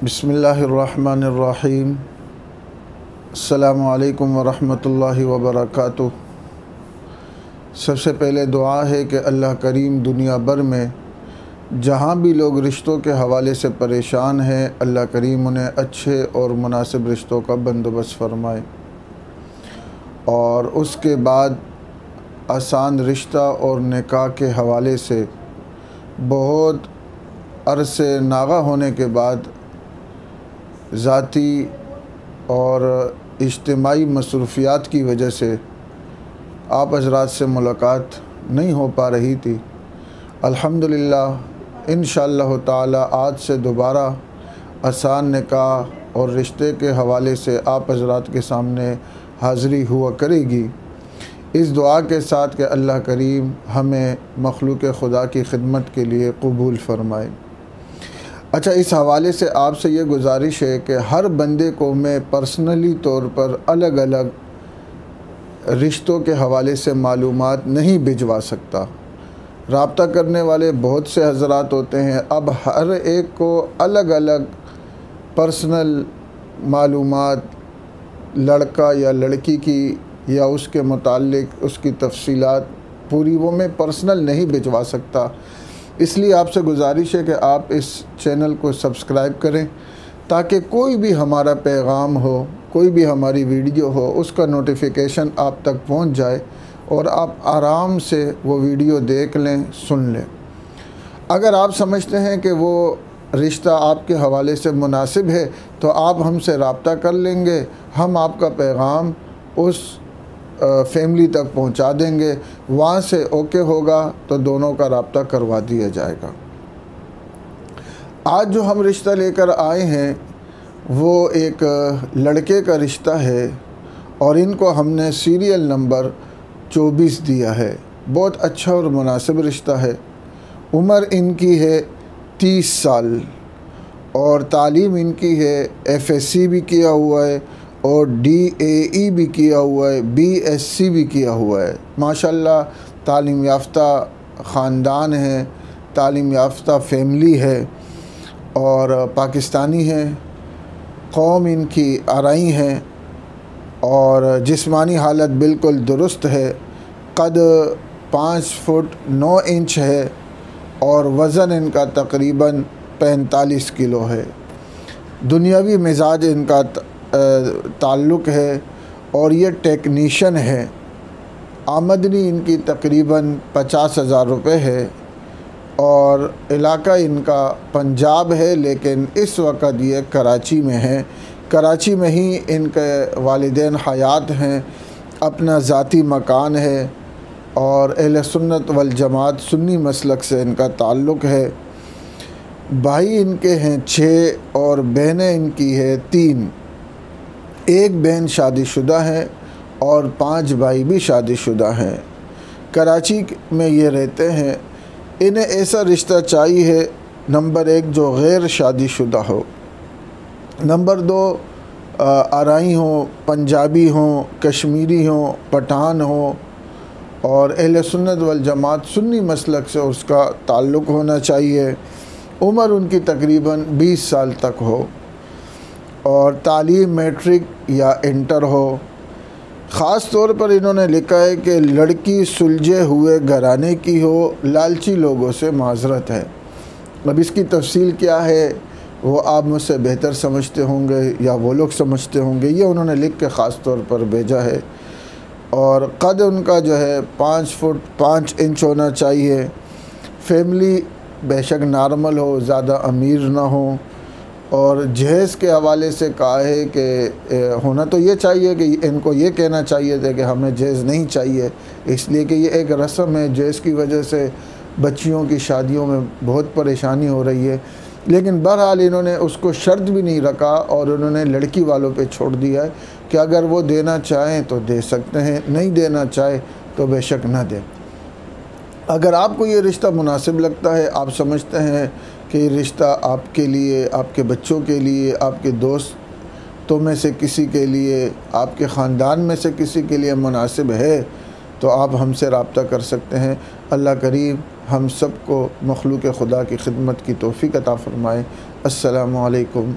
बिस्मिल्लाहिर्रहमानिर्रहीम। अस्सलामु अलैकुम वरहमतुल्लाहि वबरकातुहू। सबसे पहले दुआ है कि अल्लाह करीम दुनिया भर में जहाँ भी लोग रिश्तों के हवाले से परेशान हैं, अल्लाह करीम उन्हें अच्छे और मुनासिब रिश्तों का बंदोबस्त फ़रमाए और उसके बाद आसान रिश्ता और निकाह के हवाले से बहुत अरसे नागा होने के बाद ज़ाती और इज्तिमाई मसरूफ़ियात की वजह से आप हज़रात से मुलाकात नहीं हो पा रही थी। अल्हम्दुलिल्लाह इंशाअल्लाह ताला आज से दोबारा आसान निकाह और रिश्ते के हवाले से आप हज़रात के सामने हाज़िरी हुआ करेगी। इस दुआ के साथ कि अल्लाह करीम हमें मखलूक़ खुदा की खिदमत के लिए कबूल फ़रमाए। अच्छा, इस हवाले से आपसे ये गुजारिश है कि हर बंदे को मैं पर्सनली तौर पर अलग अलग रिश्तों के हवाले से मालूमात नहीं भिजवा सकता। राब्ता करने वाले बहुत से हज़रात होते हैं, अब हर एक को अलग अलग पर्सनल मालूमात लड़का या लड़की की या उसके मुताल्लिक़ उसकी तफसीलात पूरी वो मैं पर्सनल नहीं भिजवा सकता। इसलिए आपसे गुजारिश है कि आप इस चैनल को सब्सक्राइब करें ताकि कोई भी हमारा पैगाम हो, कोई भी हमारी वीडियो हो, उसका नोटिफिकेशन आप तक पहुंच जाए और आप आराम से वो वीडियो देख लें, सुन लें। अगर आप समझते हैं कि वो रिश्ता आपके हवाले से मुनासिब है तो आप हमसे रब्ता कर लेंगे, हम आपका पैगाम उस फैमिली तक पहुंचा देंगे। वहाँ से ओके होगा तो दोनों का रब्ता करवा दिया जाएगा। आज जो हम रिश्ता लेकर आए हैं वो एक लड़के का रिश्ता है और इनको हमने सीरियल नंबर 24 दिया है। बहुत अच्छा और मुनासिब रिश्ता है। उम्र इनकी है 30 साल और तालीम इनकी है FSC भी किया हुआ है और DAE भी किया हुआ है, BSc भी किया हुआ है। माशाल्लाह तालीम याफ्ता ख़ानदान है, तालीम याफ्ता फैमिली है और पाकिस्तानी है। कौम इनकी आरई है और जिस्मानी हालत बिल्कुल दुरुस्त है। कद 5 फुट 9 इंच है और वज़न इनका तकरीबन 45 किलो है। दुनियावी मिजाज इनका ताल्लुक़ है और ये टेक्नीशियन है। आमदनी इनकी तकरीबन 50,000 रुपये है और इलाका इनका पंजाब है, लेकिन इस वक्त ये कराची में है। कराची में ही इनके वालिदैन हयात हैं, अपना ज़ाती मकान है और अहले सुन्नत वल जमात सुन्नी मसलक से इनका ताल्लुक़ है। भाई इनके हैं 6 और बहनें इनकी है 3। एक बहन शादीशुदा है और 5 भाई भी शादीशुदा हैं। कराची में ये रहते हैं। इन्हें ऐसा रिश्ता चाहिए है, नंबर 1 जो गैर शादीशुदा हो, नंबर 2 आरई हो, पंजाबी हो, कश्मीरी हो, पठान हो और अहले सुन्नत वल जमात सुन्नी मसलक से उसका ताल्लुक़ होना चाहिए। उम्र उनकी तकरीबन 20 साल तक हो और तालीम मैट्रिक या इंटर हो। ख़ास तौर पर इन्होंने लिखा है कि लड़की सुलझे हुए घराने की हो, लालची लोगों से माज़रत है। अब इसकी तफसील क्या है वो आप मुझसे बेहतर समझते होंगे या वो लोग समझते होंगे। ये उन्होंने लिख के ख़ास तौर पर भेजा है। और कद उनका जो है 5 फुट 5 इंच होना चाहिए। फैमिली बेशक नॉर्मल हो, ज़्यादा अमीर ना हो। और जहेज़ के हवाले से कहा है कि होना तो ये चाहिए कि इनको ये कहना चाहिए था कि हमें जहेज़ नहीं चाहिए, इसलिए कि ये एक रस्म है। जहेज़ की वजह से बच्चियों की शादियों में बहुत परेशानी हो रही है, लेकिन बहरहाल इन्होंने उसको शर्त भी नहीं रखा और उन्होंने लड़की वालों पे छोड़ दिया है कि अगर वो देना चाहें तो दे सकते हैं, नहीं देना चाहे तो बेशक ना दें। अगर आपको ये रिश्ता मुनासिब लगता है, आप समझते हैं कि रिश्ता आपके लिए, आपके बच्चों के लिए, आपके दोस्तों में से किसी के लिए, आपके ख़ानदान में से किसी के लिए मुनासिब है, तो आप हमसे रब्ता कर सकते हैं। अल्लाह करीम हम सब को मखलूक़ खुदा की खिदमत की तौफ़ीक़ अता फ़रमाए। अस्सलामु अलैकुम।